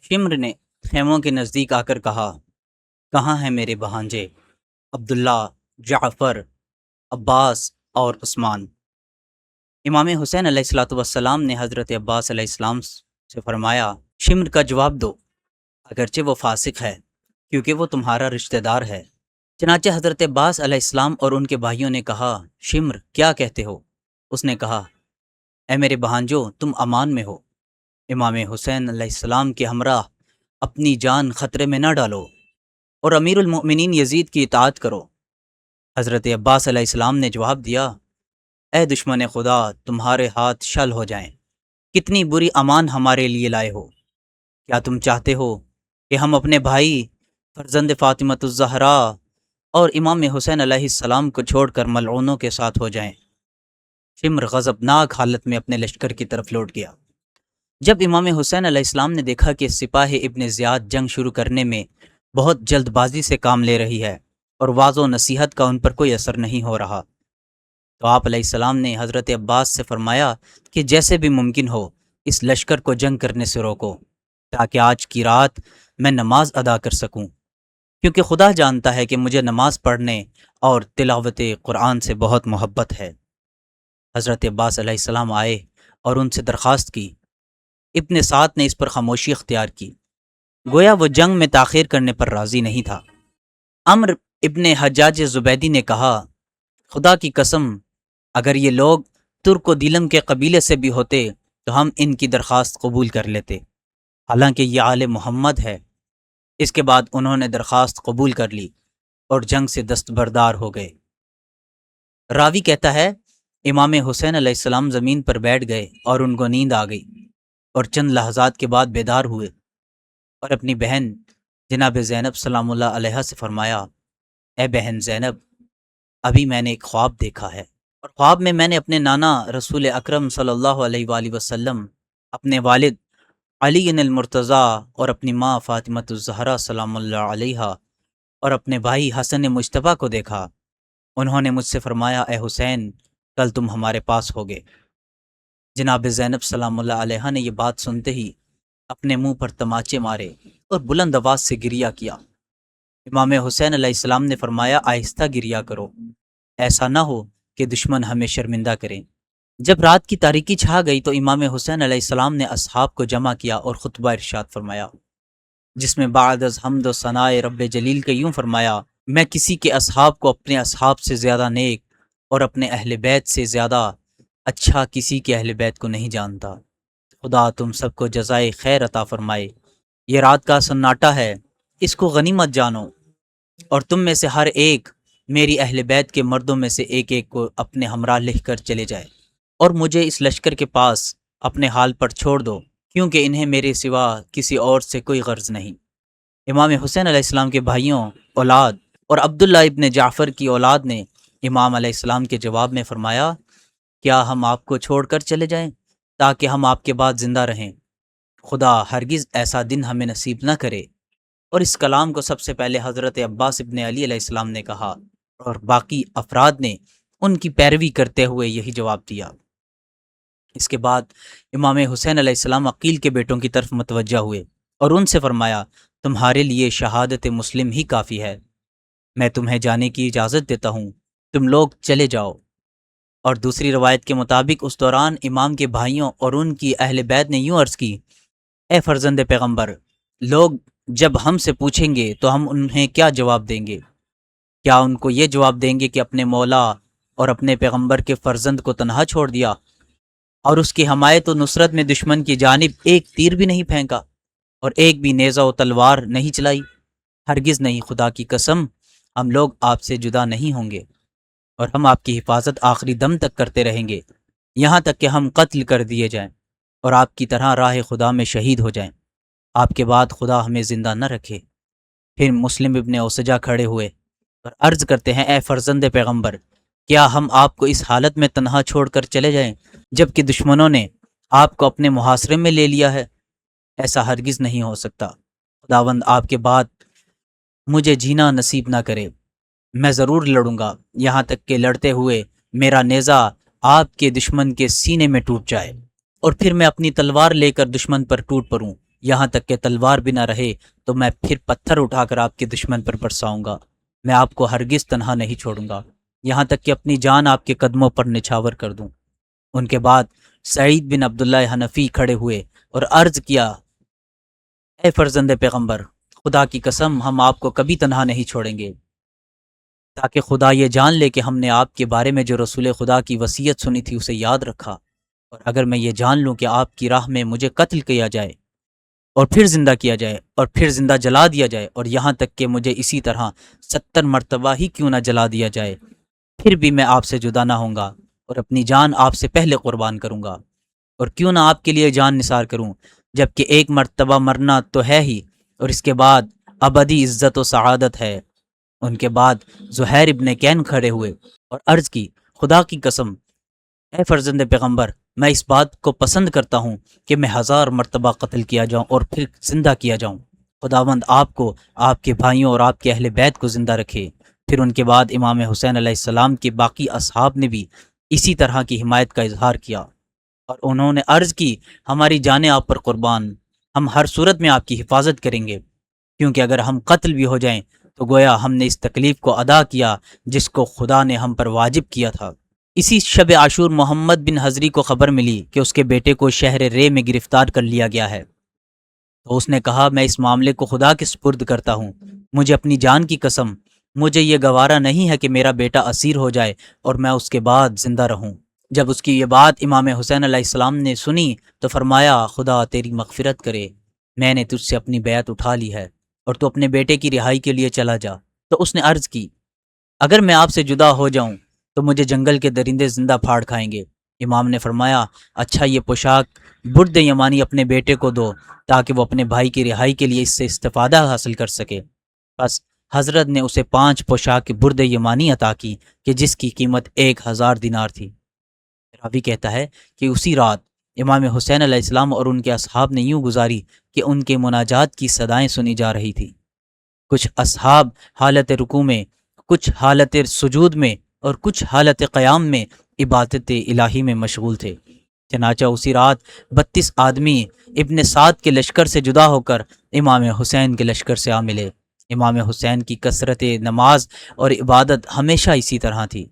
شمر نے خیموں کے نزدیک آ کر کہا، کہاں ہیں میرے بھانجے عبداللہ، جعفر، عباس اور عثمان؟ امام حسین علیہ الصلاۃ والسلام نے حضرت عباس علیہ السلام سے فرمایا، شمر کا جواب دو، اگرچہ وہ فاسق ہے کیونکہ وہ تمہارا رشتہ دار ہے۔ چنانچہ حضرت عباس علیہ السلام اور ان کے بھائیوں نے کہا، شمر کیا کہتے ہو؟ اس نے کہا، اے میرے بھانجو، تم امان میں ہو۔ امام حسین علیہ السلام کے ہمراہ اپنی جان خطرے میں نہ ڈالو اور امیر المؤمنین یزید کی اطاعت کرو۔ حضرت عباس علیہ السلام نے جواب دیا، اے دشمن خدا، تمہارے ہاتھ شل ہو جائیں، کتنی بری امان ہمارے لیے لائے ہو۔ کیا تم چاہتے ہو کہ ہم اپنے بھائی فرزند فاطمۃ الزہرا اور امام حسین علیہ السلام کو چھوڑ کر ملعونوں کے ساتھ ہو جائیں؟ شمر غضبناک حالت میں اپنے لشکر کی طرف لوٹ گیا۔ جب امام حسین علیہ السلام نے دیکھا کہ سپاہ ابن زیاد جنگ شروع کرنے میں بہت جلد بازی سے کام لے رہی ہے اور واضح و نصیحت کا ان پر کوئی اثر نہیں ہو رہا، تو آپ علیہ السلام نے حضرت عباس سے فرمایا کہ جیسے بھی ممکن ہو اس لشکر کو جنگ کرنے سے روکو، تاکہ آج کی رات میں نماز ادا کر سکوں، کیونکہ خدا جانتا ہے کہ مجھے نماز پڑھنے اور تلاوت قرآن سے بہت محبت ہے۔ حضرت عباس علیہ السلام آئے اور ان سے درخواست کی۔ ابن سعد نے اس پر خاموشی اختیار کی، گویا وہ جنگ میں تاخیر کرنے پر راضی نہیں تھا۔ عمر ابن حجاج زبیدی نے کہا، خدا کی قسم، اگر یہ لوگ ترک و دیلم کے قبیلے سے بھی ہوتے تو ہم ان کی درخواست قبول کر لیتے، حالانکہ یہ آل محمد ہے۔ اس کے بعد انہوں نے درخواست قبول کر لی اور جنگ سے دستبردار ہو گئے۔ راوی کہتا ہے، امام حسین علیہ السلام زمین پر بیٹھ گئے اور ان کو نیند آ گئی، اور چند لحظات کے بعد بیدار ہوئے اور اپنی بہن جناب زینب سلام اللہ علیہ سے فرمایا، اے بہن زینب، ابھی میں نے ایک خواب دیکھا ہے، اور خواب میں نے اپنے نانا رسول اکرم صلی اللہ علیہ وآلہ وسلم، اپنے والد علی المرتضیٰ اور اپنی ماں فاطمۃ الزہرا سلام اللہ علیہ اور اپنے بھائی حسن مجتبیٰ کو دیکھا۔ انہوں نے مجھ سے فرمایا، اے حسین، کل تم ہمارے پاس ہوگے۔ جناب زینب سلام اللہ علیہ نے یہ بات سنتے ہی اپنے منہ پر تماچے مارے اور بلند آواز سے گریہ کیا۔ امام حسین علیہ السلام نے فرمایا، آہستہ گریہ کرو، ایسا نہ ہو کہ دشمن ہمیں شرمندہ کریں۔ جب رات کی تاریکی چھا گئی تو امام حسین علیہ السلام نے اصحاب کو جمع کیا اور خطبہ ارشاد فرمایا، جس میں بعد از حمد و ثناء رب جلیل کے یوں فرمایا، میں کسی کے اصحاب کو اپنے اصحاب سے زیادہ نیک اور اپنے اہل بیت سے زیادہ اچھا کسی کے اہل بیت کو نہیں جانتا۔ خدا تم سب کو جزائے خیر عطا فرمائے۔ یہ رات کا سناٹا ہے، اس کو غنیمت جانو، اور تم میں سے ہر ایک میری اہل بیت کے مردوں میں سے ایک ایک کو اپنے ہمراہ لکھ کر چلے جائے، اور مجھے اس لشکر کے پاس اپنے حال پر چھوڑ دو، کیونکہ انہیں میرے سوا کسی اور سے کوئی غرض نہیں۔ امام حسین علیہ السلام کے بھائیوں، اولاد اور عبداللہ ابن جعفر کی اولاد نے امام علیہ السلام کے جواب میں فرمایا، کیا ہم آپ کو چھوڑ کر چلے جائیں تاکہ ہم آپ کے بعد زندہ رہیں؟ خدا ہرگز ایسا دن ہمیں نصیب نہ کرے۔ اور اس کلام کو سب سے پہلے حضرت عباس ابن علی علیہ السلام نے کہا، اور باقی افراد نے ان کی پیروی کرتے ہوئے یہی جواب دیا۔ اس کے بعد امام حسین علیہ السلام عقیل کے بیٹوں کی طرف متوجہ ہوئے اور ان سے فرمایا، تمہارے لیے شہادت مسلم ہی کافی ہے، میں تمہیں جانے کی اجازت دیتا ہوں، تم لوگ چلے جاؤ۔ اور دوسری روایت کے مطابق اس دوران امام کے بھائیوں اور ان کی اہل بیت نے یوں عرض کی، اے فرزند پیغمبر، لوگ جب ہم سے پوچھیں گے تو ہم انہیں کیا جواب دیں گے؟ کیا ان کو یہ جواب دیں گے کہ اپنے مولا اور اپنے پیغمبر کے فرزند کو تنہا چھوڑ دیا اور اس کی حمایت و نصرت میں دشمن کی جانب ایک تیر بھی نہیں پھینکا اور ایک بھی نیزہ و تلوار نہیں چلائی؟ ہرگز نہیں، خدا کی قسم، ہم لوگ آپ سے جدا نہیں ہوں گے، اور ہم آپ کی حفاظت آخری دم تک کرتے رہیں گے، یہاں تک کہ ہم قتل کر دیے جائیں اور آپ کی طرح راہ خدا میں شہید ہو جائیں، آپ کے بعد خدا ہمیں زندہ نہ رکھے۔ پھر مسلم ابن اوسجہ کھڑے ہوئے اور عرض کرتے ہیں، اے فرزند پیغمبر، کیا ہم آپ کو اس حالت میں تنہا چھوڑ کر چلے جائیں جب کہ دشمنوں نے آپ کو اپنے محاصرے میں لے لیا ہے؟ ایسا ہرگز نہیں ہو سکتا۔ خداوند آپ کے بعد مجھے جینا نصیب نہ کرے، میں ضرور لڑوں گا، یہاں تک کہ لڑتے ہوئے میرا نیزہ آپ کے دشمن کے سینے میں ٹوٹ جائے اور پھر میں اپنی تلوار لے کر دشمن پر ٹوٹ پڑوں۔ یہاں تک کہ تلوار بھی نہ رہے تو میں پھر پتھر اٹھا کر آپ کے دشمن پر برساؤں گا۔ میں آپ کو ہرگز تنہا نہیں چھوڑوں گا، یہاں تک کہ اپنی جان آپ کے قدموں پر نچھاور کر دوں۔ ان کے بعد سعید بن عبداللہ حنفی کھڑے ہوئے اور عرض کیا، اے فرزند پیغمبر، خدا کی قسم ہم آپ کو کبھی تنہا نہیں چھوڑیں گے، تاکہ خدا یہ جان لے کہ ہم نے آپ کے بارے میں جو رسول خدا کی وصیت سنی تھی اسے یاد رکھا، اور اگر میں یہ جان لوں کہ آپ کی راہ میں مجھے قتل کیا جائے اور پھر زندہ کیا جائے اور پھر زندہ جلا دیا جائے، اور یہاں تک کہ مجھے اسی طرح 70 مرتبہ ہی کیوں نہ جلا دیا جائے، پھر بھی میں آپ سے جدا نہ ہوں گا اور اپنی جان آپ سے پہلے قربان کروں گا، اور کیوں نہ آپ کے لیے جان نثار کروں، جبکہ ایک مرتبہ مرنا تو ہے ہی، اور اس کے بعد ابدی عزت و سعادت ہے۔ ان کے بعد زہیر ابن کین کھڑے ہوئے اور عرض کی، خدا کی قسم اے فرزند پیغمبر، میں اس بات کو پسند کرتا ہوں کہ میں 1000 مرتبہ قتل کیا جاؤں اور پھر زندہ کیا جاؤں۔ خداوند آپ کو، آپ کے بھائیوں اور آپ کے اہل بیت کو زندہ رکھے۔ پھر ان کے بعد امام حسین علیہ السلام کے باقی اصحاب نے بھی اسی طرح کی حمایت کا اظہار کیا، اور انہوں نے عرض کی، ہماری جانیں آپ پر قربان، ہم ہر صورت میں آپ کی حفاظت کریں گے، کیونکہ اگر ہم قتل بھی ہو جائیں تو گویا ہم نے اس تکلیف کو ادا کیا جس کو خدا نے ہم پر واجب کیا تھا۔ اسی شب عاشور محمد بن حضری کو خبر ملی کہ اس کے بیٹے کو شہر رے میں گرفتار کر لیا گیا ہے، تو اس نے کہا، میں اس معاملے کو خدا کے سپرد کرتا ہوں، مجھے اپنی جان کی قسم، مجھے یہ گوارا نہیں ہے کہ میرا بیٹا اسیر ہو جائے اور میں اس کے بعد زندہ رہوں۔ جب اس کی یہ بات امام حسین علیہ السلام نے سنی تو فرمایا، خدا تیری مغفرت کرے، میں نے تجھ سے اپنی بیعت اٹھا لی ہے اور تو اپنے بیٹے کی رہائی کے لیے چلا جا۔ تو اس نے عرض کی، اگر میں آپ سے جدا ہو جاؤں تو مجھے جنگل کے درندے زندہ پھاڑ کھائیں گے۔ امام نے فرمایا، اچھا یہ پوشاک برد یمانی اپنے بیٹے کو دو تاکہ وہ اپنے بھائی کی رہائی کے لیے اس سے استفادہ حاصل کر سکے۔ بس حضرت نے اسے 5 پوشاک برد یمانی عطا کی کہ جس کی قیمت 1000 دینار تھی۔ راوی کہتا ہے کہ اسی رات امام حسین علیہ السلام اور ان کے اصحاب نے یوں گزاری کہ ان کے مناجات کی صدائیں سنی جا رہی تھی۔ کچھ اصحاب حالت رکوع میں، کچھ حالت سجود میں اور کچھ حالت قیام میں عبادت الہی میں مشغول تھے۔ چنانچہ اسی رات 32 آدمی ابن سعد کے لشکر سے جدا ہو کر امام حسین کے لشکر سے آ ملے۔ امام حسین کی کثرت نماز اور عبادت ہمیشہ اسی طرح تھی۔